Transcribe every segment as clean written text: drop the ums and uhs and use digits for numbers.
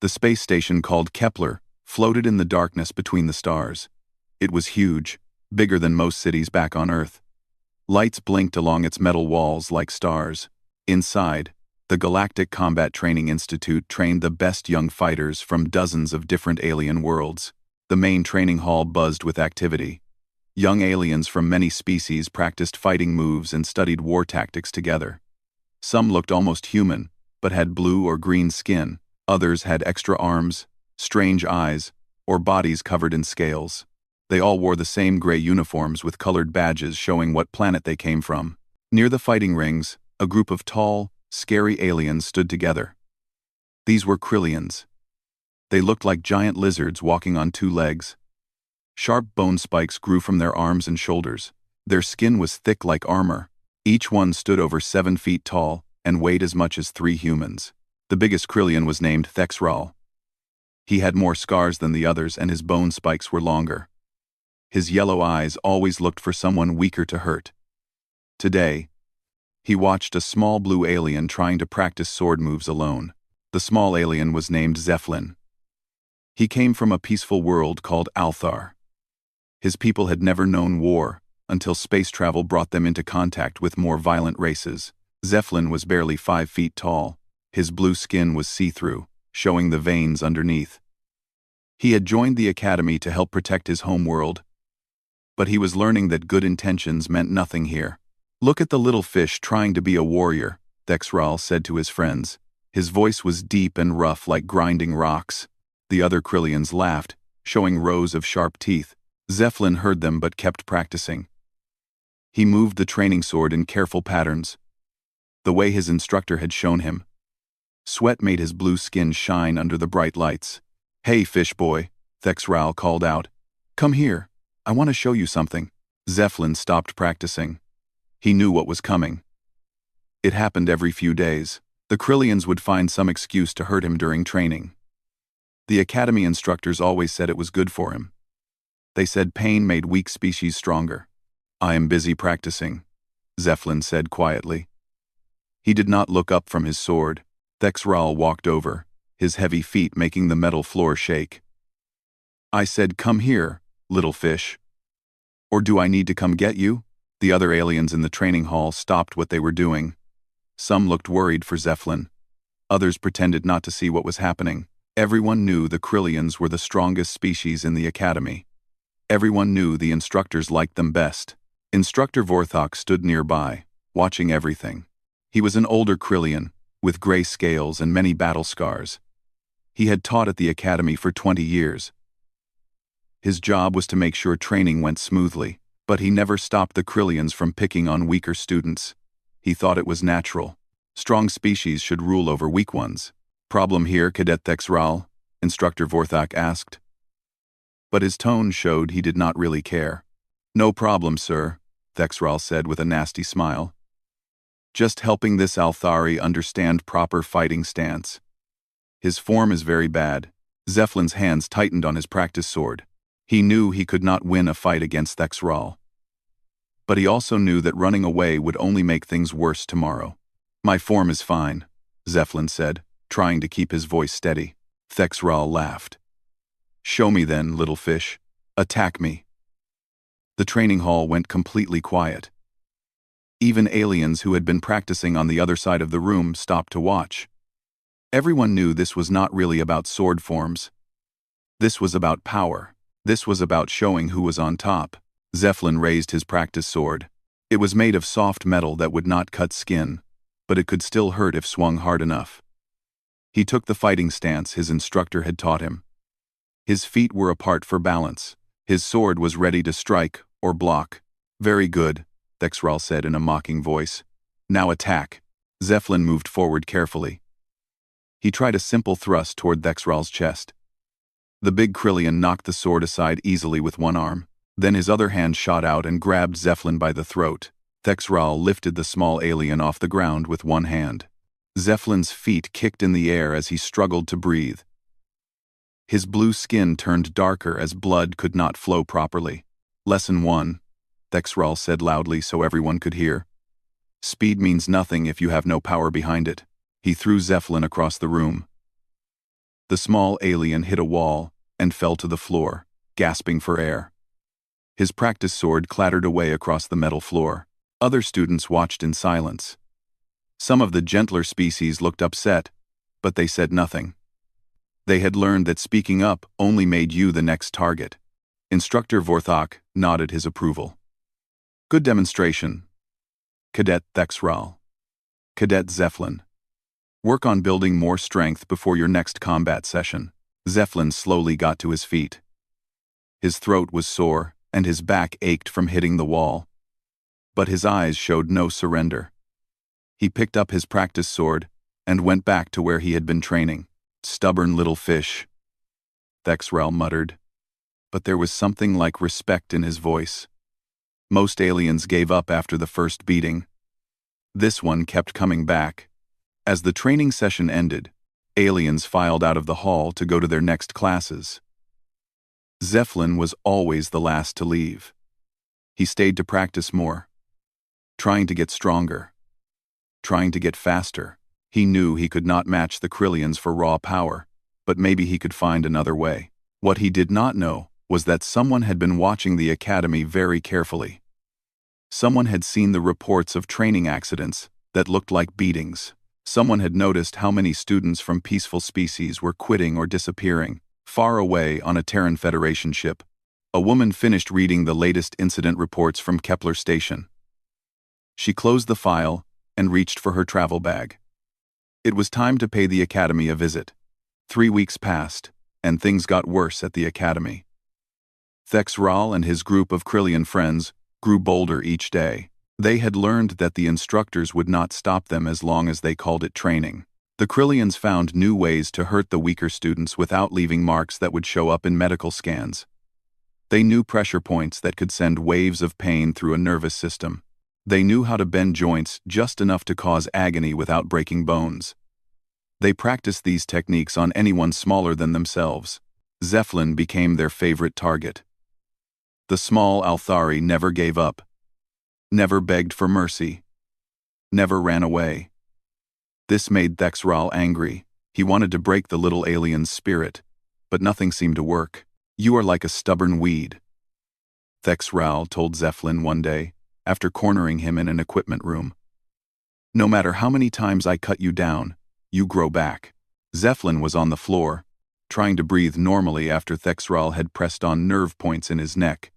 The space station called Kepler floated in the darkness between the stars. It was huge, bigger than most cities back on Earth. Lights blinked along its metal walls like stars. Inside, the Galactic Combat Training Institute trained the best young fighters from dozens of different alien worlds. The main training hall buzzed with activity. Young aliens from many species practiced fighting moves and studied war tactics together. Some looked almost human, but had blue or green skin. Others had extra arms, strange eyes, or bodies covered in scales. They all wore the same gray uniforms with colored badges showing what planet they came from. Near the fighting rings, a group of tall, scary aliens stood together. These were Krillians. They looked like giant lizards walking on two legs. Sharp bone spikes grew from their arms and shoulders. Their skin was thick like armor. Each one stood over 7 feet tall and weighed as much as 3 humans. The biggest Krillian was named Thexral. He had more scars than the others and his bone spikes were longer. His yellow eyes always looked for someone weaker to hurt. Today, he watched a small blue alien trying to practice sword moves alone. The small alien was named Zeppelin. He came from a peaceful world called Althar. His people had never known war until space travel brought them into contact with more violent races. Zeppelin was barely 5 feet tall. His blue skin was see-through, showing the veins underneath. He had joined the academy to help protect his home world, but he was learning that good intentions meant nothing here. "Look at the little fish trying to be a warrior," Thexral said to his friends. His voice was deep and rough like grinding rocks. The other Krillians laughed, showing rows of sharp teeth. Zeppelin heard them but kept practicing. He moved the training sword in careful patterns, the way his instructor had shown him. Sweat made his blue skin shine under the bright lights. "Hey, fish boy," Thexral called out. "Come here. I want to show you something." Zeppelin stopped practicing. He knew what was coming. It happened every few days. The Krillians would find some excuse to hurt him during training. The academy instructors always said it was good for him. They said pain made weak species stronger. "I am busy practicing," Zeppelin said quietly. He did not look up from his sword. Thexral walked over, his heavy feet making the metal floor shake. "I said come here, little fish. Or do I need to come get you?" The other aliens in the training hall stopped what they were doing. Some looked worried for Zeppelin. Others pretended not to see what was happening. Everyone knew the Krillians were the strongest species in the academy. Everyone knew the instructors liked them best. Instructor Vorthok stood nearby, watching everything. He was an older Krillian, with gray scales and many battle scars. He had taught at the academy for 20 years. His job was to make sure training went smoothly, but he never stopped the Krillians from picking on weaker students. He thought it was natural. Strong species should rule over weak ones. "Problem here, Cadet Thexral?" Instructor Vorthok asked. But his tone showed he did not really care. "No problem, sir," Thexral said with a nasty smile. "Just helping this Althari understand proper fighting stance. His form is very bad." Zeppelin's hands tightened on his practice sword. He knew he could not win a fight against Thexral. But he also knew that running away would only make things worse tomorrow. "My form is fine," Zeppelin said, trying to keep his voice steady. Thexral laughed. "Show me then, little fish. Attack me." The training hall went completely quiet. Even aliens who had been practicing on the other side of the room stopped to watch. Everyone knew this was not really about sword forms. This was about power. This was about showing who was on top. Zeppelin raised his practice sword. It was made of soft metal that would not cut skin, but it could still hurt if swung hard enough. He took the fighting stance his instructor had taught him. His feet were apart for balance. His sword was ready to strike or block. "Very good," Thexral said in a mocking voice. "Now attack." Zeppelin moved forward carefully. He tried a simple thrust toward Thexral's chest. The big Krillian knocked the sword aside easily with one arm. Then his other hand shot out and grabbed Zeppelin by the throat. Thexral lifted the small alien off the ground with one hand. Zeppelin's feet kicked in the air as he struggled to breathe. His blue skin turned darker as blood could not flow properly. "Lesson 1, Thexral said loudly so everyone could hear. "Speed means nothing if you have no power behind it." He threw Zeppelin across the room. The small alien hit a wall and fell to the floor, gasping for air. His practice sword clattered away across the metal floor. Other students watched in silence. Some of the gentler species looked upset, but they said nothing. They had learned that speaking up only made you the next target. Instructor Vorthok nodded his approval. Good demonstration. Cadet Thexral. Cadet Zeflin. Work on building more strength before your next combat session. Zeflin slowly got to his feet. His throat was sore, and his back ached from hitting the wall. But his eyes showed no surrender. He picked up his practice sword and went back to where he had been training. Stubborn little fish, Thexral muttered. But there was something like respect in his voice. Most aliens gave up after the first beating. This one kept coming back. As the training session ended, aliens filed out of the hall to go to their next classes. Zeflin was always the last to leave. He stayed to practice more, trying to get stronger, trying to get faster. He knew he could not match the Krillians for raw power, but maybe he could find another way. What he did not know was that someone had been watching the academy very carefully. Someone had seen the reports of training accidents that looked like beatings. Someone had noticed how many students from peaceful species were quitting or disappearing. Far away on a Terran Federation ship, a woman finished reading the latest incident reports from Kepler Station. She closed the file and reached for her travel bag. It was time to pay the academy a visit. 3 weeks passed, and things got worse at the academy. Thexral and his group of Krillian friends grew bolder each day. They had learned that the instructors would not stop them as long as they called it training. The Krillians found new ways to hurt the weaker students without leaving marks that would show up in medical scans. They knew pressure points that could send waves of pain through a nervous system. They knew how to bend joints just enough to cause agony without breaking bones. They practiced these techniques on anyone smaller than themselves. Zeflin became their favorite target. The small Althari never gave up, never begged for mercy, never ran away. This made Thexral angry. He wanted to break the little alien's spirit, but nothing seemed to work. You are like a stubborn weed, Thexral told Zeflin one day, after cornering him in an equipment room. No matter how many times I cut you down, you grow back. Zeflin was on the floor, trying to breathe normally after Thexral had pressed on nerve points in his neck.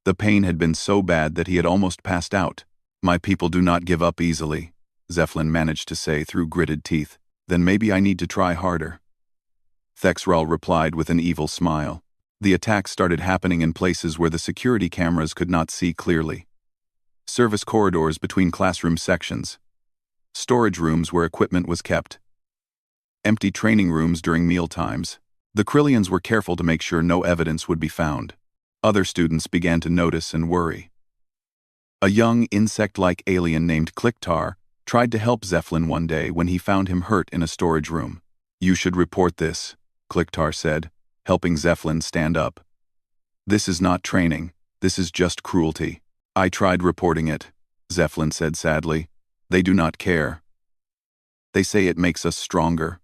The pain had been so bad that he had almost passed out. My people do not give up easily, Zeflin managed to say through gritted teeth. Then maybe I need to try harder. Thexral replied with an evil smile. The attacks started happening in places where the security cameras could not see clearly. Service corridors between classroom sections. Storage rooms where equipment was kept. Empty training rooms during meal times. The Krillians were careful to make sure no evidence would be found. Other students began to notice and worry. A young insect-like alien named Kliktar tried to help Zeflin one day when he found him hurt in a storage room. You should report this, Kliktar said, helping Zeflin stand up. This is not training, this is just cruelty. I tried reporting it, Zeflin said sadly. They do not care. They say it makes us stronger.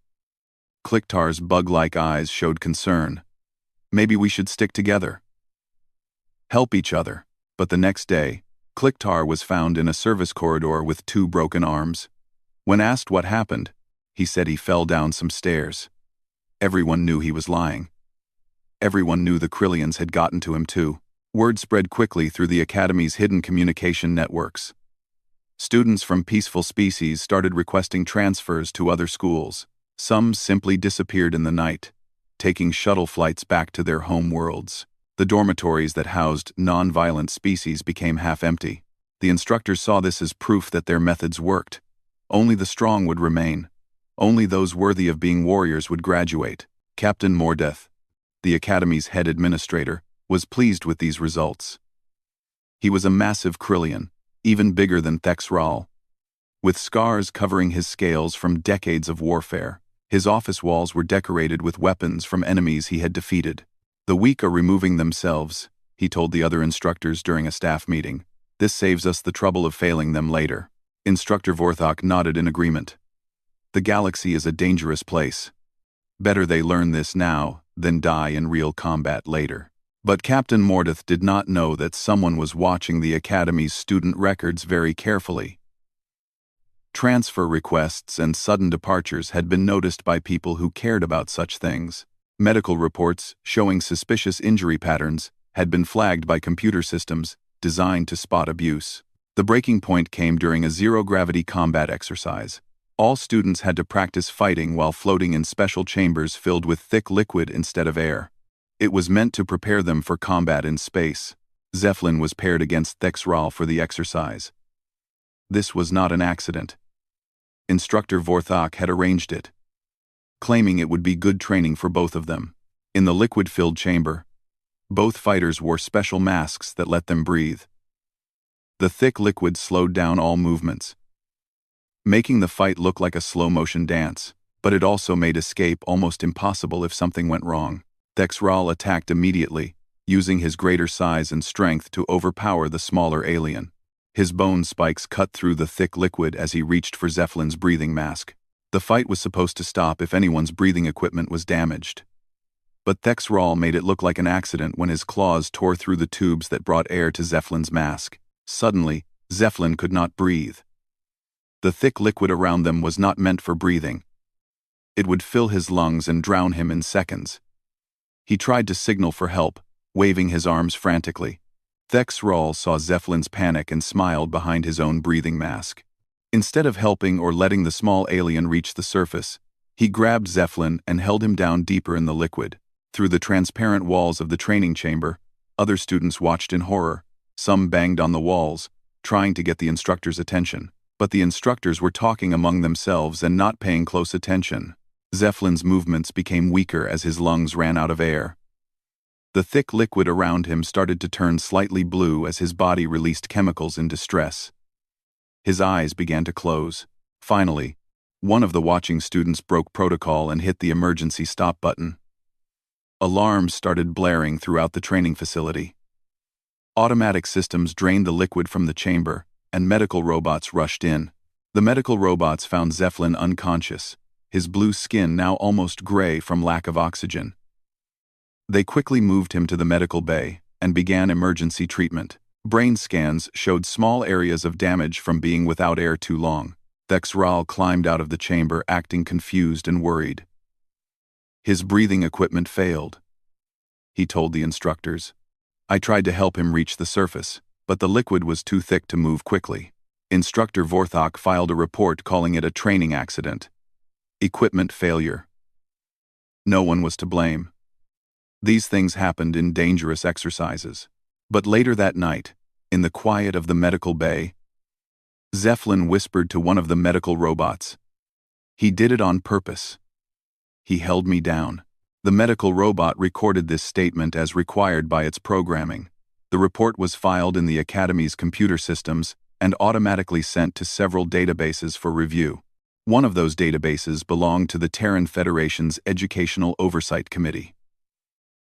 Kliktar's bug-like eyes showed concern. Maybe we should stick together. Help each other. But the next day, Kliktar was found in a service corridor with 2 broken arms. When asked what happened, he said he fell down some stairs. Everyone knew he was lying. Everyone knew the Krillians had gotten to him too. Word spread quickly through the Academy's hidden communication networks. Students from peaceful species started requesting transfers to other schools. Some simply disappeared in the night, taking shuttle flights back to their home worlds. The dormitories that housed non-violent species became half-empty. The instructors saw this as proof that their methods worked. Only the strong would remain. Only those worthy of being warriors would graduate. Captain Mordeth, the Academy's head administrator, was pleased with these results. He was a massive Krillian, even bigger than Thexral. With scars covering his scales from decades of warfare, his office walls were decorated with weapons from enemies he had defeated. The weak are removing themselves, he told the other instructors during a staff meeting. This saves us the trouble of failing them later. Instructor Vorthok nodded in agreement. The galaxy is a dangerous place. Better they learn this now than die in real combat later. But Captain Mordeth did not know that someone was watching the Academy's student records very carefully. Transfer requests and sudden departures had been noticed by people who cared about such things. Medical reports showing suspicious injury patterns had been flagged by computer systems designed to spot abuse. The breaking point came during a zero-gravity combat exercise. All students had to practice fighting while floating in special chambers filled with thick liquid instead of air. It was meant to prepare them for combat in space. Zephlin was paired against Thexral for the exercise. This was not an accident. Instructor Vorthok had arranged it, claiming it would be good training for both of them. In the liquid-filled chamber, both fighters wore special masks that let them breathe. The thick liquid slowed down all movements, making the fight look like a slow-motion dance, but it also made escape almost impossible if something went wrong. Thexral attacked immediately, using his greater size and strength to overpower the smaller alien. His bone spikes cut through the thick liquid as he reached for Zephlin's breathing mask. The fight was supposed to stop if anyone's breathing equipment was damaged. But Thexral made it look like an accident when his claws tore through the tubes that brought air to Zephlin's mask. Suddenly, Zephlin could not breathe. The thick liquid around them was not meant for breathing. It would fill his lungs and drown him in seconds. He tried to signal for help, waving his arms frantically. Thexral saw Zephelin's panic and smiled behind his own breathing mask. Instead of helping or letting the small alien reach the surface, he grabbed Zephlin and held him down deeper in the liquid. Through the transparent walls of the training chamber, other students watched in horror. Some banged on the walls, trying to get the instructor's attention. But the instructors were talking among themselves and not paying close attention. Zephelin's movements became weaker as his lungs ran out of air. The thick liquid around him started to turn slightly blue as his body released chemicals in distress. His eyes began to close. Finally, one of the watching students broke protocol and hit the emergency stop button. Alarms started blaring throughout the training facility. Automatic systems drained the liquid from the chamber, and medical robots rushed in. The medical robots found Zephlin unconscious, his blue skin now almost gray from lack of oxygen. They quickly moved him to the medical bay and began emergency treatment. Brain scans showed small areas of damage from being without air too long. Thexral climbed out of the chamber acting confused and worried. His breathing equipment failed. He told the instructors. I tried to help him reach the surface, but the liquid was too thick to move quickly. Instructor Vorthok filed a report calling it a training accident. Equipment failure. No one was to blame. These things happened in dangerous exercises. But later that night, in the quiet of the medical bay, Zephlin whispered to one of the medical robots. He did it on purpose. He held me down. The medical robot recorded this statement as required by its programming. The report was filed in the Academy's computer systems and automatically sent to several databases for review. One of those databases belonged to the Terran Federation's Educational Oversight Committee.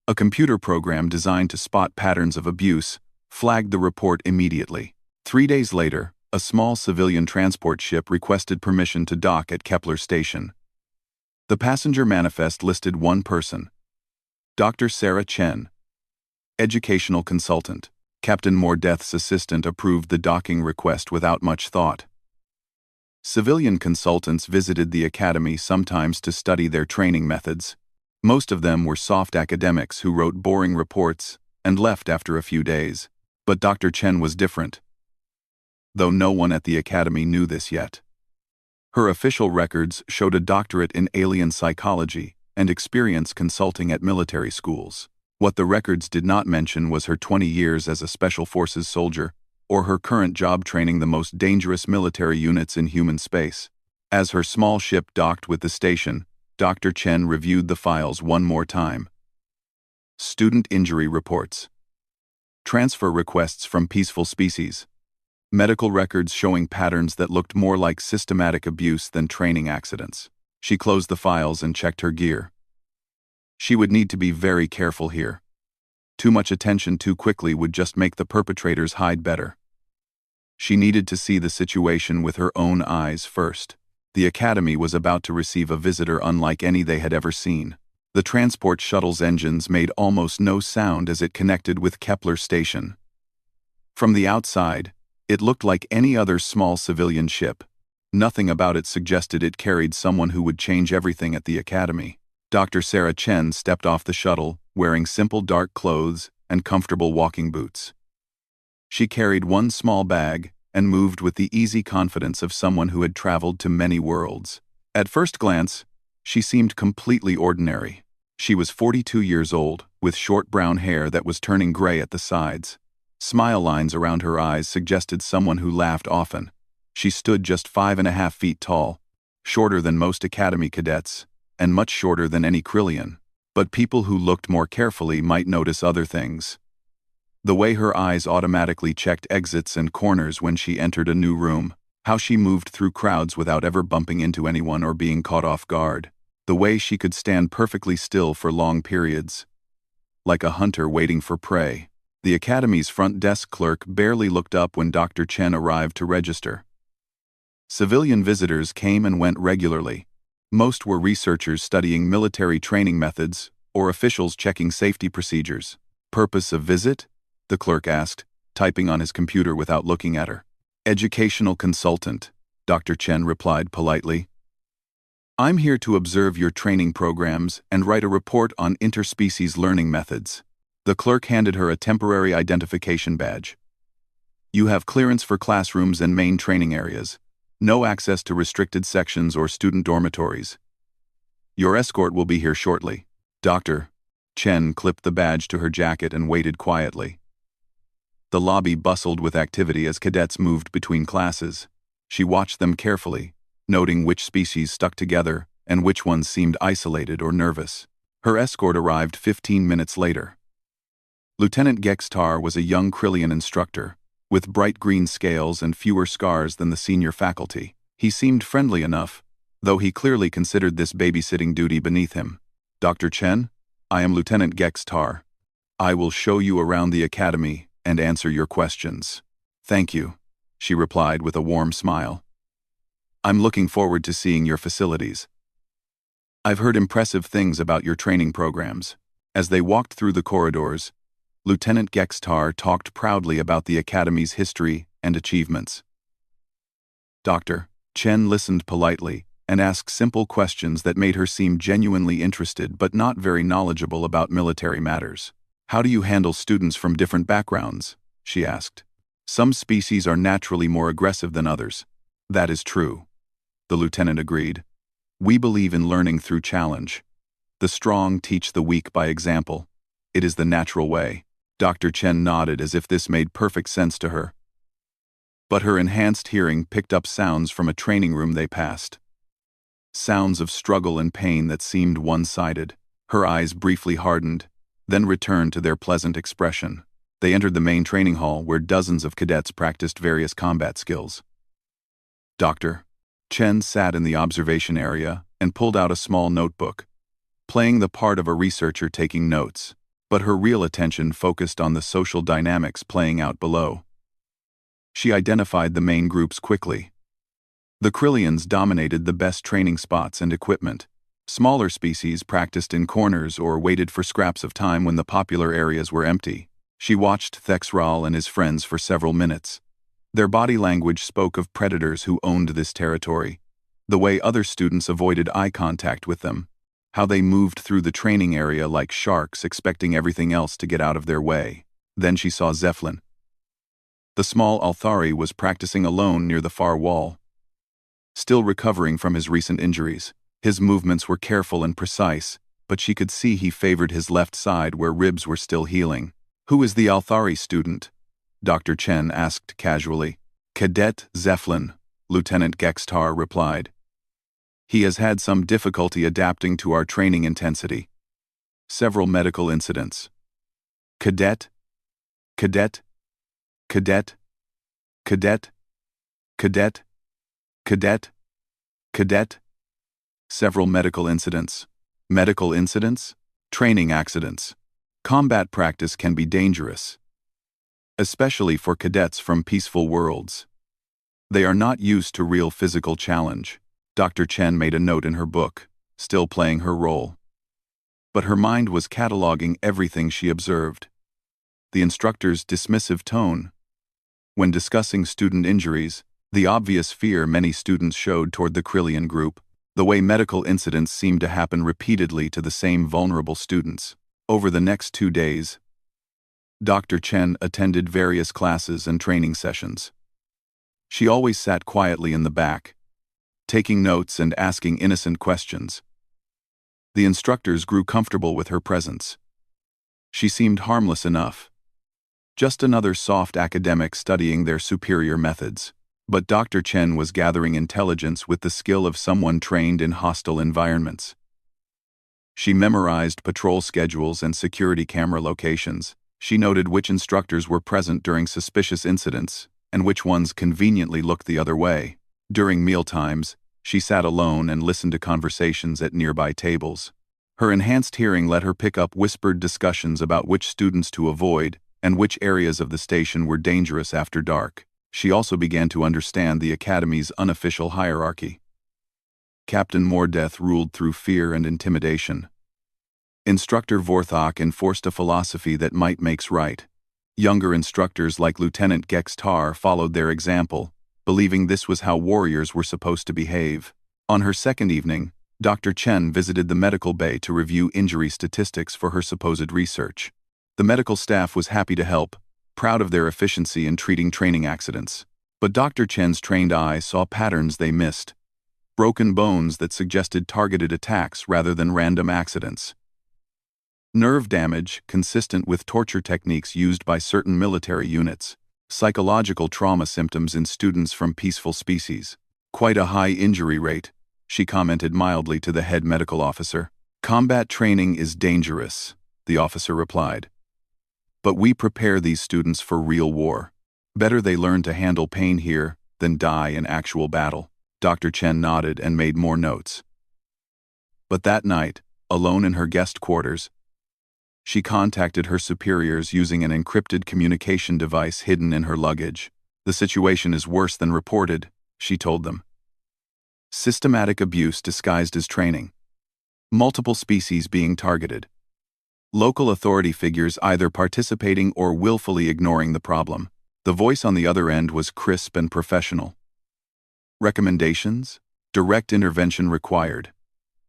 A computer program designed to spot patterns of abuse flagged the report immediately. 3 days later, a small civilian transport ship requested permission to dock at Kepler Station. The passenger manifest listed one person, Dr. Sarah Chen, educational consultant. Captain Mordeth's assistant approved the docking request without much thought. Civilian consultants visited the Academy sometimes to study their training methods. Most of them were soft academics who wrote boring reports and left after a few days. But Dr. Chen was different, though no one at the Academy knew this yet. Her official records showed a doctorate in alien psychology and experience consulting at military schools. What the records did not mention was her 20 years as a Special Forces soldier, or her current job training the most dangerous military units in human space. As her small ship docked with the station, Dr. Chen reviewed the files one more time. Student injury reports. Transfer requests from peaceful species. Medical records showing patterns that looked more like systematic abuse than training accidents. She closed the files and checked her gear. She would need to be very careful here. Too much attention too quickly would just make the perpetrators hide better. She needed to see the situation with her own eyes first. The Academy was about to receive a visitor unlike any they had ever seen. The transport shuttle's engines made almost no sound as it connected with Kepler Station. From the outside, it looked like any other small civilian ship. Nothing about it suggested it carried someone who would change everything at the Academy. Dr. Sarah Chen stepped off the shuttle, wearing simple dark clothes and comfortable walking boots. She carried one small bag and moved with the easy confidence of someone who had traveled to many worlds. At first glance, she seemed completely ordinary. She was 42 years old, with short brown hair that was turning gray at the sides. Smile lines around her eyes suggested someone who laughed often. She stood just 5.5 feet tall, shorter than most Academy cadets, and much shorter than any Krillian. But people who looked more carefully might notice other things. The way her eyes automatically checked exits and corners when she entered a new room, how she moved through crowds without ever bumping into anyone or being caught off guard, the way she could stand perfectly still for long periods, like a hunter waiting for prey. The Academy's front desk clerk barely looked up when Dr. Chen arrived to register. Civilian visitors came and went regularly. Most were researchers studying military training methods or officials checking safety procedures. Purpose of visit? The clerk asked, typing on his computer without looking at her. Educational consultant, Dr. Chen replied politely. I'm here to observe your training programs and write a report on interspecies learning methods. The clerk handed her a temporary identification badge. You have clearance for classrooms and main training areas. No access to restricted sections or student dormitories. Your escort will be here shortly. Dr. Chen clipped the badge to her jacket and waited quietly. The lobby bustled with activity as cadets moved between classes. She watched them carefully, noting which species stuck together and which ones seemed isolated or nervous. Her escort arrived 15 minutes later. Lieutenant Gextar was a young Krillian instructor, with bright green scales and fewer scars than the senior faculty. He seemed friendly enough, though he clearly considered this babysitting duty beneath him. Dr. Chen, I am Lieutenant Gextar. I will show you around the Academy and answer your questions. Thank you, she replied with a warm smile. I'm looking forward to seeing your facilities. I've heard impressive things about your training programs. As they walked through the corridors, Lieutenant Gextar talked proudly about the Academy's history and achievements. Dr. Chen listened politely and asked simple questions that made her seem genuinely interested but not very knowledgeable about military matters. How do you handle students from different backgrounds? She asked. Some species are naturally more aggressive than others. That is true, the lieutenant agreed. We believe in learning through challenge. The strong teach the weak by example. It is the natural way. Dr. Chen nodded as if this made perfect sense to her. But her enhanced hearing picked up sounds from a training room they passed. Sounds of struggle and pain that seemed one-sided. Her eyes briefly hardened, then returned to their pleasant expression. They entered the main training hall where dozens of cadets practiced various combat skills. Dr. Chen sat in the observation area and pulled out a small notebook, playing the part of a researcher taking notes. But her real attention focused on the social dynamics playing out below. She identified the main groups quickly. The Krillians dominated the best training spots and equipment. Smaller species practiced in corners or waited for scraps of time when the popular areas were empty. She watched Thexral and his friends for several minutes. Their body language spoke of predators who owned this territory, the way other students avoided eye contact with them, how they moved through the training area like sharks expecting everything else to get out of their way. Then she saw Zeflin. The small Althari was practicing alone near the far wall. Still recovering from his recent injuries, his movements were careful and precise, but she could see he favored his left side where ribs were still healing. Who is the Althari student? Dr. Chen asked casually. Cadet Zeflin, Lieutenant Gextar replied. He has had some difficulty adapting to our training intensity. Several medical incidents. Cadet, cadet, cadet, cadet, cadet, cadet, cadet. Several medical incidents. Medical incidents? Training accidents. Combat practice can be dangerous, especially for cadets from peaceful worlds. They are not used to real physical challenge. Dr. Chen made a note in her book, still playing her role. But her mind was cataloging everything she observed. The instructor's dismissive tone. When discussing student injuries, the obvious fear many students showed toward the Krillian group, the way medical incidents seemed to happen repeatedly to the same vulnerable students. Over the next 2 days, Dr. Chen attended various classes and training sessions. She always sat quietly in the back, taking notes and asking innocent questions. The instructors grew comfortable with her presence. She seemed harmless enough. Just another soft academic studying their superior methods. But Dr. Chen was gathering intelligence with the skill of someone trained in hostile environments. She memorized patrol schedules and security camera locations. She noted which instructors were present during suspicious incidents and which ones conveniently looked the other way. During mealtimes, she sat alone and listened to conversations at nearby tables. Her enhanced hearing let her pick up whispered discussions about which students to avoid and which areas of the station were dangerous after dark. She also began to understand the Academy's unofficial hierarchy. Captain Mordeth ruled through fear and intimidation. Instructor Vorthok enforced a philosophy that might makes right. Younger instructors like Lieutenant Gextar followed their example, believing this was how warriors were supposed to behave. On her second evening, Dr. Chen visited the medical bay to review injury statistics for her supposed research. The medical staff was happy to help, proud of their efficiency in treating training accidents. But Dr. Chen's trained eye saw patterns they missed. Broken bones that suggested targeted attacks rather than random accidents. Nerve damage consistent with torture techniques used by certain military units. Psychological trauma symptoms in students from peaceful species. Quite a high injury rate, she commented mildly to the head medical officer. Combat training is dangerous, the officer replied. But we prepare these students for real war. Better they learn to handle pain here than die in actual battle. Dr. Chen nodded and made more notes. But that night, alone in her guest quarters, she contacted her superiors using an encrypted communication device hidden in her luggage. The situation is worse than reported, she told them. Systematic abuse disguised as training. Multiple species being targeted. Local authority figures either participating or willfully ignoring the problem. The voice on the other end was crisp and professional. Recommendations? Direct intervention required.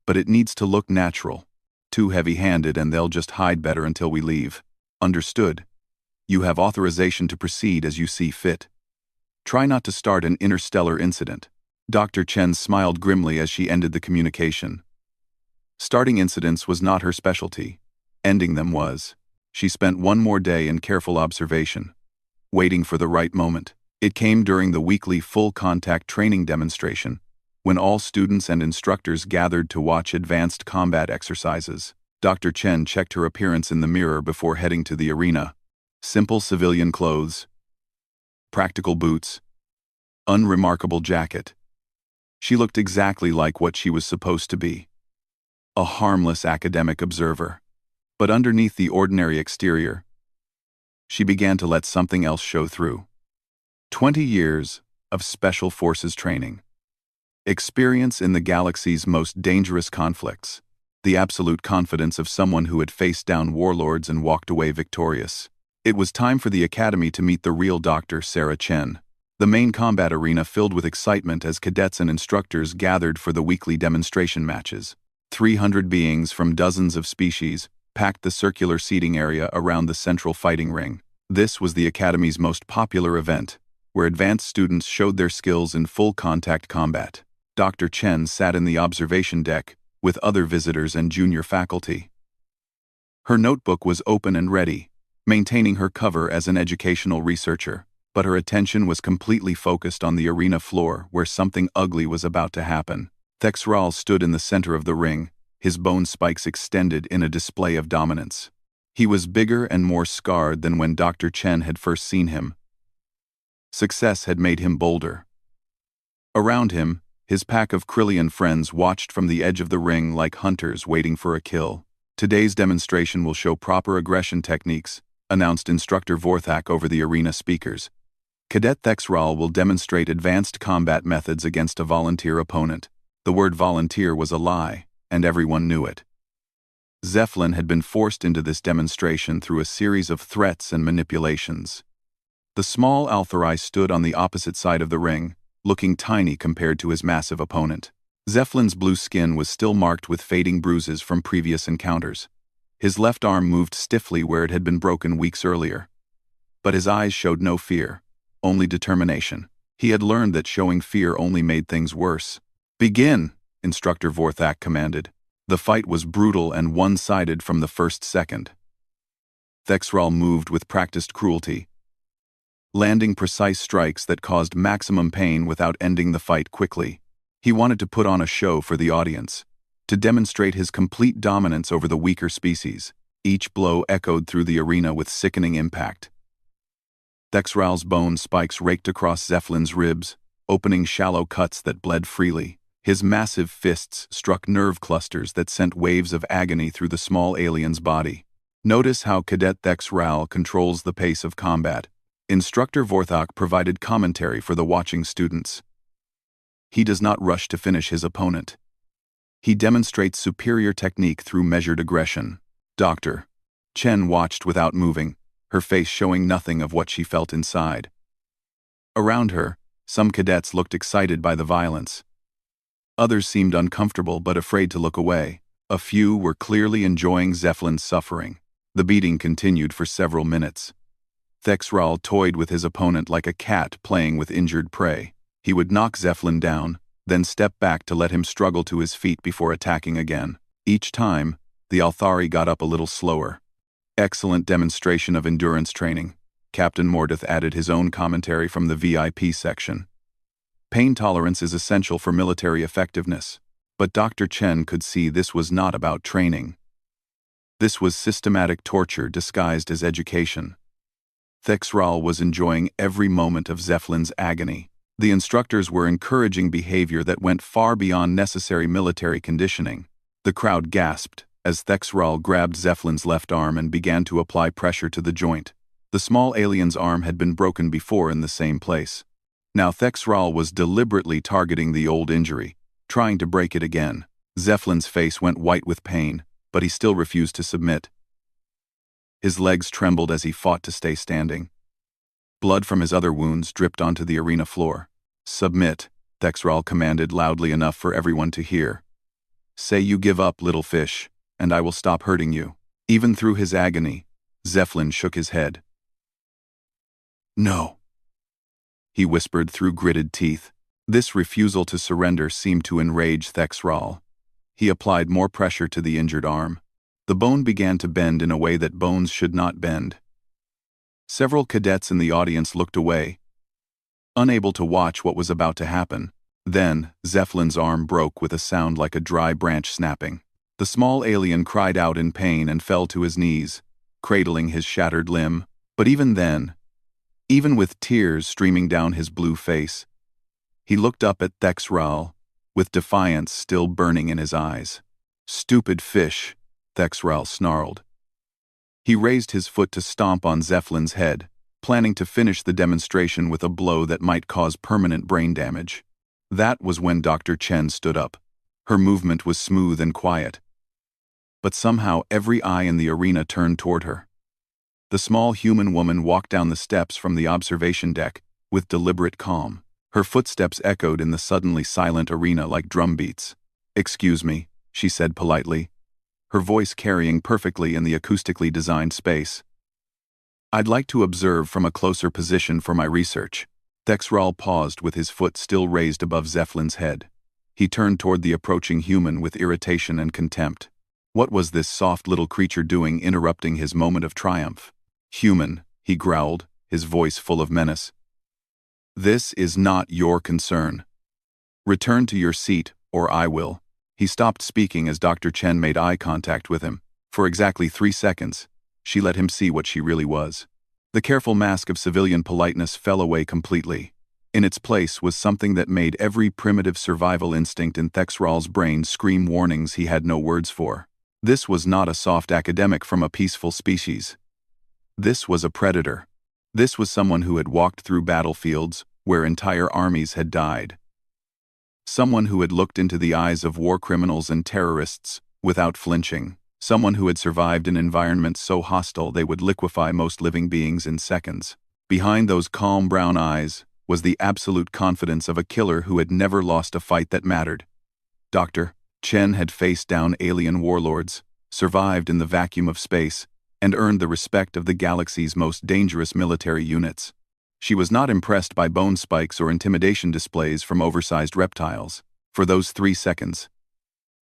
But it needs to look natural. Too heavy-handed and they'll just hide better until we leave. Understood. You have authorization to proceed as you see fit. Try not to start an interstellar incident. Dr. Chen smiled grimly as she ended the communication. Starting incidents was not her specialty. Ending them was. She spent one more day in careful observation, waiting for the right moment. It came during the weekly full-contact training demonstration, when all students and instructors gathered to watch advanced combat exercises. Dr. Chen checked her appearance in the mirror before heading to the arena. Simple civilian clothes, practical boots, unremarkable jacket. She looked exactly like what she was supposed to be. A harmless academic observer. But underneath the ordinary exterior, she began to let something else show through. 20 years of Special Forces training. Experience in the galaxy's most dangerous conflicts. The absolute confidence of someone who had faced down warlords and walked away victorious. It was time for the Academy to meet the real Dr. Sarah Chen. The main combat arena filled with excitement as cadets and instructors gathered for the weekly demonstration matches. 300 beings from dozens of species packed the circular seating area around the central fighting ring. This was the Academy's most popular event, where advanced students showed their skills in full-contact combat. Dr. Chen sat in the observation deck with other visitors and junior faculty. Her notebook was open and ready, maintaining her cover as an educational researcher, but her attention was completely focused on the arena floor where something ugly was about to happen. Thexral stood in the center of the ring, his bone spikes extended in a display of dominance. He was bigger and more scarred than when Dr. Chen had first seen him. Success had made him bolder. Around him, his pack of Krillian friends watched from the edge of the ring like hunters waiting for a kill. Today's demonstration will show proper aggression techniques, announced Instructor Vorthak over the arena speakers. Cadet Thexral will demonstrate advanced combat methods against a volunteer opponent. The word volunteer was a lie, and everyone knew it. Zephlin had been forced into this demonstration through a series of threats and manipulations. The small Althari stood on the opposite side of the ring, looking tiny compared to his massive opponent. Zephlin's blue skin was still marked with fading bruises from previous encounters. His left arm moved stiffly where it had been broken weeks earlier. But his eyes showed no fear, only determination. He had learned that showing fear only made things worse. "Begin," Instructor Vorthak commanded. The fight was brutal and one-sided from the first second. Thexral moved with practiced cruelty, landing precise strikes that caused maximum pain without ending the fight quickly. He wanted to put on a show for the audience, to demonstrate his complete dominance over the weaker species. Each blow echoed through the arena with sickening impact. Thexral's bone spikes raked across Zephlin's ribs, opening shallow cuts that bled freely. His massive fists struck nerve clusters that sent waves of agony through the small alien's body. Notice how Cadet Thexral controls the pace of combat. Instructor Vorthak provided commentary for the watching students. He does not rush to finish his opponent. He demonstrates superior technique through measured aggression. Dr. Chen watched without moving, her face showing nothing of what she felt inside. Around her, some cadets looked excited by the violence. Others seemed uncomfortable but afraid to look away. A few were clearly enjoying Zephlin's suffering. The beating continued for several minutes. Thexral toyed with his opponent like a cat playing with injured prey. He would knock Zephlin down, then step back to let him struggle to his feet before attacking again. Each time, the Althari got up a little slower. Excellent demonstration of endurance training. Captain Mordeth added his own commentary from the VIP section. Pain tolerance is essential for military effectiveness, but Dr. Chen could see this was not about training. This was systematic torture disguised as education. Thexral was enjoying every moment of Zephlin's agony. The instructors were encouraging behavior that went far beyond necessary military conditioning. The crowd gasped as Thexral grabbed Zeplin's left arm and began to apply pressure to the joint. The small alien's arm had been broken before in the same place. Now Thexral was deliberately targeting the old injury, trying to break it again. Zeplin's face went white with pain, but he still refused to submit. His legs trembled as he fought to stay standing. Blood from his other wounds dripped onto the arena floor. "Submit," Thexral commanded loudly enough for everyone to hear. "Say you give up, little fish, and I will stop hurting you." Even through his agony, Zephlin shook his head. "No," he whispered through gritted teeth. This refusal to surrender seemed to enrage Thexral. He applied more pressure to the injured arm. The bone began to bend in a way that bones should not bend. Several cadets in the audience looked away, unable to watch what was about to happen. Then, Zephlin's arm broke with a sound like a dry branch snapping. The small alien cried out in pain and fell to his knees, cradling his shattered limb. But even then, even with tears streaming down his blue face, he looked up at Thexral, with defiance still burning in his eyes. "Stupid fish," Thexral snarled. He raised his foot to stomp on Zephlin's head, planning to finish the demonstration with a blow that might cause permanent brain damage. That was when Dr. Chen stood up. Her movement was smooth and quiet. But somehow every eye in the arena turned toward her. The small human woman walked down the steps from the observation deck, with deliberate calm. Her footsteps echoed in the suddenly silent arena like drumbeats. "Excuse me," she said politely, her voice carrying perfectly in the acoustically designed space. "I'd like to observe from a closer position for my research." Thexral paused with his foot still raised above Zeplin's head. He turned toward the approaching human with irritation and contempt. What was this soft little creature doing interrupting his moment of triumph? "Human," he growled, his voice full of menace. "This is not your concern. Return to your seat, or I will." He stopped speaking as Dr. Chen made eye contact with him. For exactly 3 seconds, she let him see what she really was. The careful mask of civilian politeness fell away completely. In its place was something that made every primitive survival instinct in Thexral's brain scream warnings he had no words for. This was not a soft academic from a peaceful species. This was a predator. This was someone who had walked through battlefields where entire armies had died. Someone who had looked into the eyes of war criminals and terrorists without flinching. Someone who had survived an environment so hostile they would liquefy most living beings in seconds. Behind those calm brown eyes was the absolute confidence of a killer who had never lost a fight that mattered. Dr. Chen had faced down alien warlords, survived in the vacuum of space, and earned the respect of the galaxy's most dangerous military units. She was not impressed by bone spikes or intimidation displays from oversized reptiles. For those 3 seconds,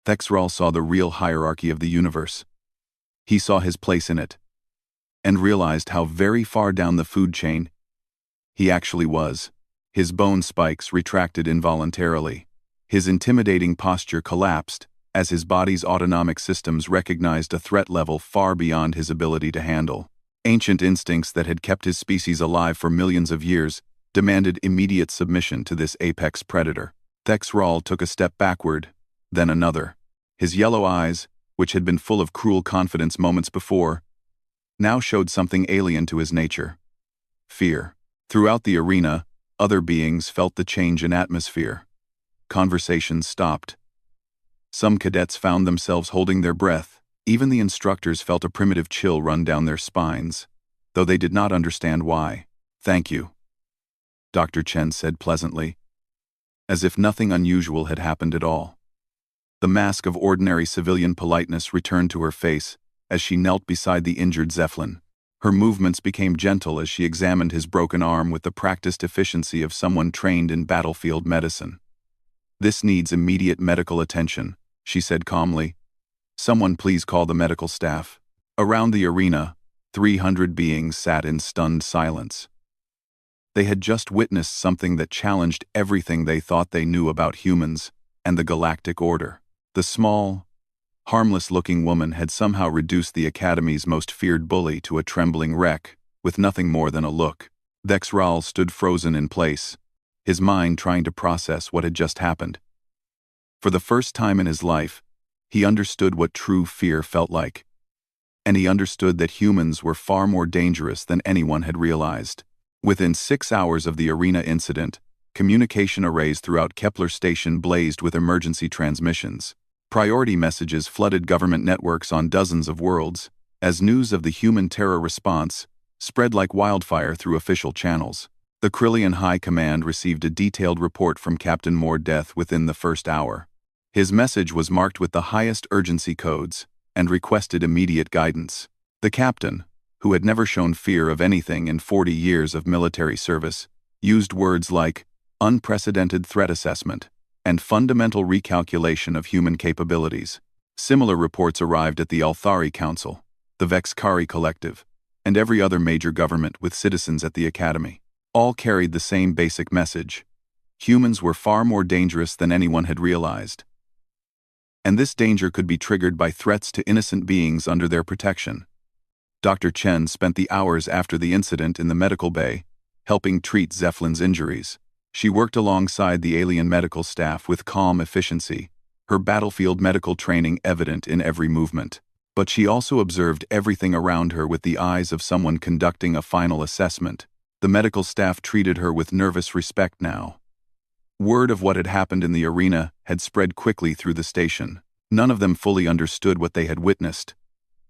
Thexral saw the real hierarchy of the universe. He saw his place in it, and realized how very far down the food chain he actually was. His bone spikes retracted involuntarily. His intimidating posture collapsed as his body's autonomic systems recognized a threat level far beyond his ability to handle. Ancient instincts that had kept his species alive for millions of years demanded immediate submission to this apex predator. Thexral took a step backward, then another. His yellow eyes, which had been full of cruel confidence moments before, now showed something alien to his nature: fear. Throughout the arena, other beings felt the change in atmosphere. Conversations stopped. Some cadets found themselves holding their breath. Even the instructors felt a primitive chill run down their spines, though they did not understand why. "Thank you," Dr. Chen said pleasantly, as if nothing unusual had happened at all. The mask of ordinary civilian politeness returned to her face as she knelt beside the injured Zeppelin. Her movements became gentle as she examined his broken arm with the practiced efficiency of someone trained in battlefield medicine. "This needs immediate medical attention," she said calmly. "Someone please call the medical staff." Around the arena, 300 beings sat in stunned silence. They had just witnessed something that challenged everything they thought they knew about humans and the Galactic Order. The small, harmless-looking woman had somehow reduced the Academy's most feared bully to a trembling wreck, with nothing more than a look. Thexral stood frozen in place, his mind trying to process what had just happened. For the first time in his life, he understood what true fear felt like. And he understood that humans were far more dangerous than anyone had realized. Within 6 hours of the arena incident, communication arrays throughout Kepler Station blazed with emergency transmissions. Priority messages flooded government networks on dozens of worlds, as news of the human terror response spread like wildfire through official channels. The Krillian High Command received a detailed report from Captain Mordeth within the first hour. His message was marked with the highest urgency codes and requested immediate guidance. The captain, who had never shown fear of anything in 40 years of military service, used words like unprecedented threat assessment and fundamental recalculation of human capabilities. Similar reports arrived at the Althari Council, the Vexkari Collective, and every other major government with citizens at the Academy. All carried the same basic message: humans were far more dangerous than anyone had realized. And this danger could be triggered by threats to innocent beings under their protection. Dr. Chen spent the hours after the incident in the medical bay, helping treat Zephelin's injuries. She worked alongside the alien medical staff with calm efficiency, her battlefield medical training evident in every movement. But she also observed everything around her with the eyes of someone conducting a final assessment. The medical staff treated her with nervous respect now. Word of what had happened in the arena had spread quickly through the station. None of them fully understood what they had witnessed,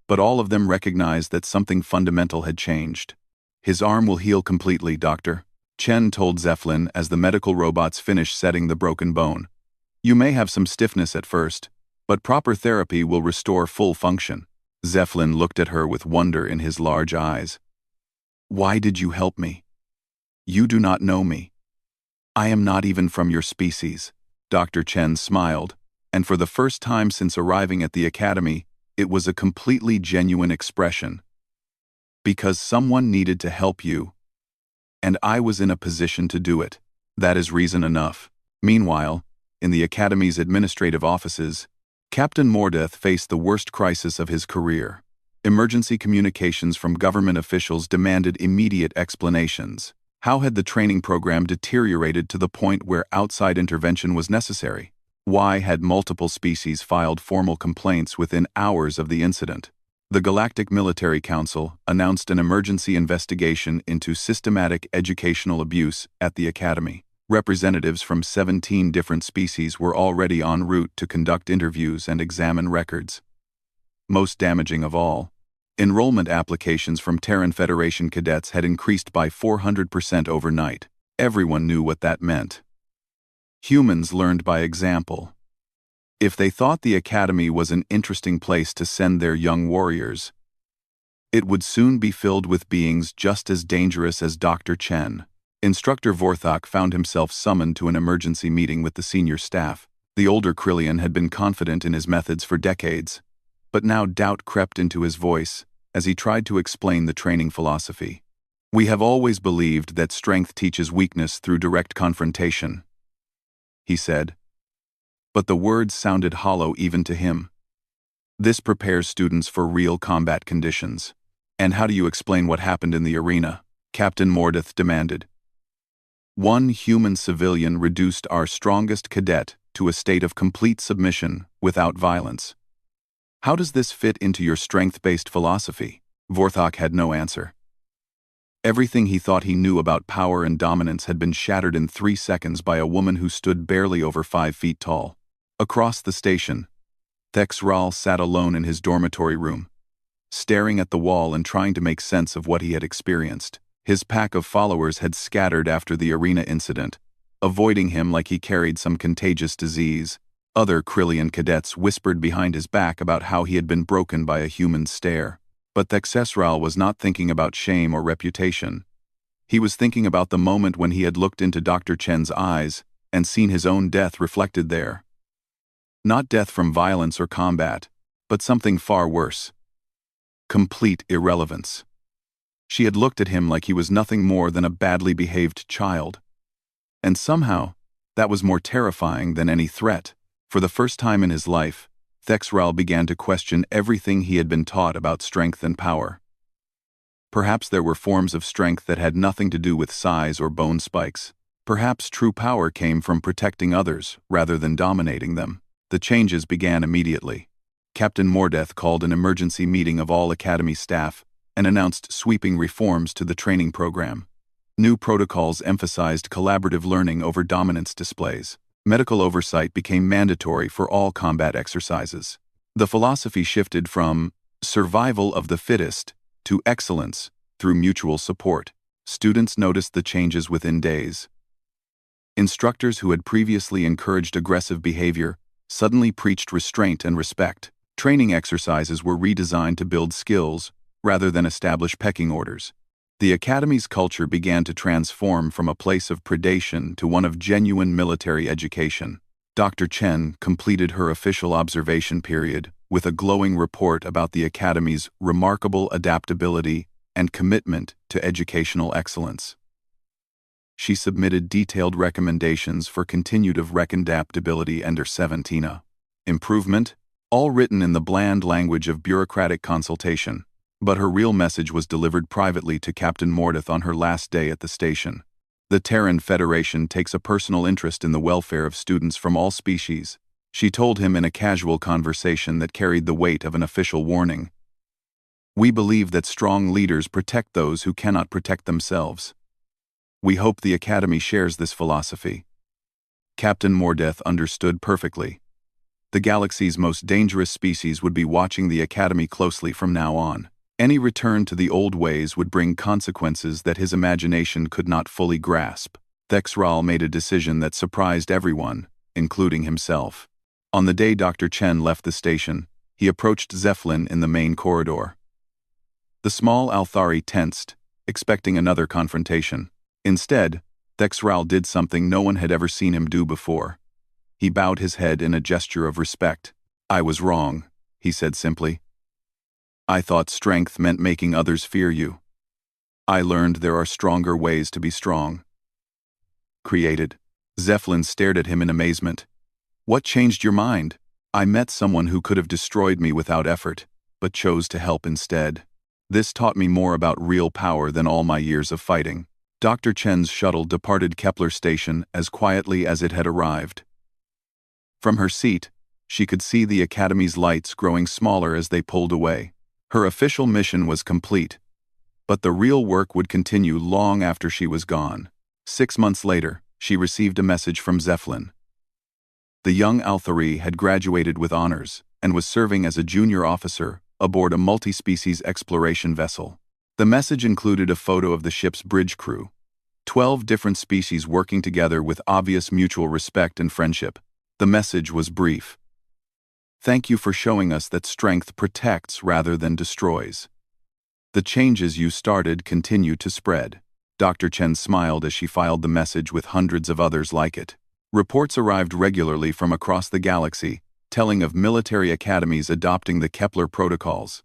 but all of them recognized that something fundamental had changed. "His arm will heal completely, Doctor," Chen told Zeppelin as the medical robots finished setting the broken bone. "You may have some stiffness at first, but proper therapy will restore full function." Zeppelin looked at her with wonder in his large eyes. "Why did you help me? You do not know me. I am not even from your species." Dr. Chen smiled, and for the first time since arriving at the Academy, it was a completely genuine expression. "Because someone needed to help you, and I was in a position to do it. That is reason enough." Meanwhile, in the Academy's administrative offices, Captain Mordeth faced the worst crisis of his career. Emergency communications from government officials demanded immediate explanations. How had the training program deteriorated to the point where outside intervention was necessary? Why had multiple species filed formal complaints within hours of the incident? The Galactic Military Council announced an emergency investigation into systematic educational abuse at the Academy. Representatives from 17 different species were already en route to conduct interviews and examine records. Most damaging of all, enrollment applications from Terran Federation cadets had increased by 400% overnight. Everyone knew what that meant. Humans learned by example. If they thought the academy was an interesting place to send their young warriors, it would soon be filled with beings just as dangerous as Dr. Chen. Instructor Vorthok found himself summoned to an emergency meeting with the senior staff. The older Krillian had been confident in his methods for decades, but now doubt crept into his voice as he tried to explain the training philosophy. "We have always believed that strength teaches weakness through direct confrontation," he said. But the words sounded hollow even to him. "This prepares students for real combat conditions." "And how do you explain what happened in the arena?" Captain Mordeth demanded. "One human civilian reduced our strongest cadet to a state of complete submission without violence. How does this fit into your strength-based philosophy?" Vorthok had no answer. Everything he thought he knew about power and dominance had been shattered in 3 seconds by a woman who stood barely over 5 feet tall. Across the station, Thexral sat alone in his dormitory room, staring at the wall and trying to make sense of what he had experienced. His pack of followers had scattered after the arena incident, avoiding him like he carried some contagious disease. Other Krillian cadets whispered behind his back about how he had been broken by a human stare. But Thexral was not thinking about shame or reputation. He was thinking about the moment when he had looked into Dr. Chen's eyes and seen his own death reflected there. Not death from violence or combat, but something far worse. Complete irrelevance. She had looked at him like he was nothing more than a badly behaved child. And somehow, that was more terrifying than any threat. For the first time in his life, Thexral began to question everything he had been taught about strength and power. Perhaps there were forms of strength that had nothing to do with size or bone spikes. Perhaps true power came from protecting others rather than dominating them. The changes began immediately. Captain Mordeth called an emergency meeting of all Academy staff and announced sweeping reforms to the training program. New protocols emphasized collaborative learning over dominance displays. Medical oversight became mandatory for all combat exercises. The philosophy shifted from survival of the fittest to excellence through mutual support. Students noticed the changes within days. Instructors who had previously encouraged aggressive behavior suddenly preached restraint and respect. Training exercises were redesigned to build skills rather than establish pecking orders. The Academy's culture began to transform from a place of predation to one of genuine military education. Dr. Chen completed her official observation period with a glowing report about the Academy's remarkable adaptability and commitment to educational excellence. She submitted detailed recommendations for continued adaptability under 17 improvement, all written in the bland language of bureaucratic consultation. But her real message was delivered privately to Captain Mordeth on her last day at the station. "The Terran Federation takes a personal interest in the welfare of students from all species," she told him in a casual conversation that carried the weight of an official warning. "We believe that strong leaders protect those who cannot protect themselves. We hope the Academy shares this philosophy." Captain Mordeth understood perfectly. The galaxy's most dangerous species would be watching the Academy closely from now on. Any return to the old ways would bring consequences that his imagination could not fully grasp. Thexral made a decision that surprised everyone, including himself. On the day Dr. Chen left the station, he approached Zephlin in the main corridor. The small Althari tensed, expecting another confrontation. Instead, Thexral did something no one had ever seen him do before. He bowed his head in a gesture of respect. "I was wrong," he said simply. "I thought strength meant making others fear you. I learned there are stronger ways to be strong." Created. Zephlin stared at him in amazement. "What changed your mind?" "I met someone who could have destroyed me without effort, but chose to help instead. This taught me more about real power than all my years of fighting." Dr. Chen's shuttle departed Kepler Station as quietly as it had arrived. From her seat, she could see the Academy's lights growing smaller as they pulled away. Her official mission was complete, but the real work would continue long after she was gone. 6 months later, she received a message from Zeppelin. The young Althari had graduated with honors and was serving as a junior officer aboard a multi-species exploration vessel. The message included a photo of the ship's bridge crew, 12 different species working together with obvious mutual respect and friendship. The message was brief. Thank you for showing us that strength protects rather than destroys. The changes you started continue to spread. Dr. Chen smiled as she filed the message with hundreds of others like it. Reports arrived regularly from across the galaxy, telling of military academies adopting the Kepler protocols.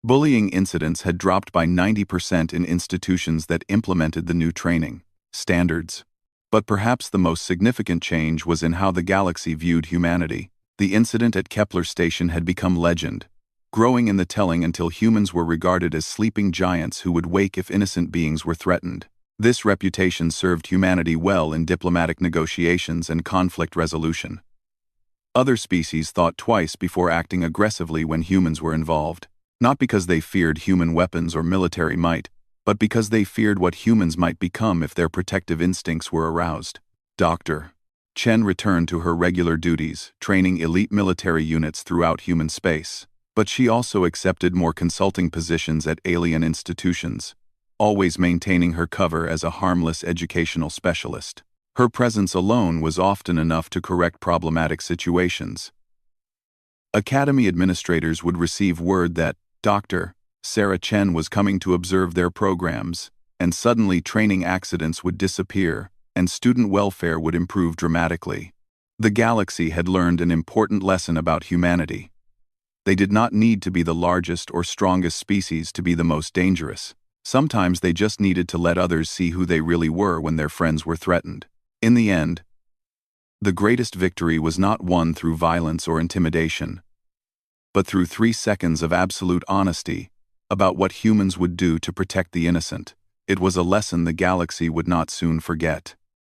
Bullying incidents had dropped by 90% in institutions that implemented the new training standards. But perhaps the most significant change was in how the galaxy viewed humanity. The incident at Kepler Station had become legend, growing in the telling until humans were regarded as sleeping giants who would wake if innocent beings were threatened. This reputation served humanity well in diplomatic negotiations and conflict resolution. Other species thought twice before acting aggressively when humans were involved, not because they feared human weapons or military might, but because they feared what humans might become if their protective instincts were aroused. Dr. Chen returned to her regular duties, training elite military units throughout human space. But she also accepted more consulting positions at alien institutions, always maintaining her cover as a harmless educational specialist. Her presence alone was often enough to correct problematic situations. Academy administrators would receive word that Dr. Sarah Chen was coming to observe their programs, and suddenly training accidents would disappear, and student welfare would improve dramatically. The galaxy had learned an important lesson about humanity. They did not need to be the largest or strongest species to be the most dangerous. Sometimes they just needed to let others see who they really were when their friends were threatened. In the end, the greatest victory was not won through violence or intimidation, but through 3 seconds of absolute honesty about what humans would do to protect the innocent. It was a lesson the galaxy would not soon forget.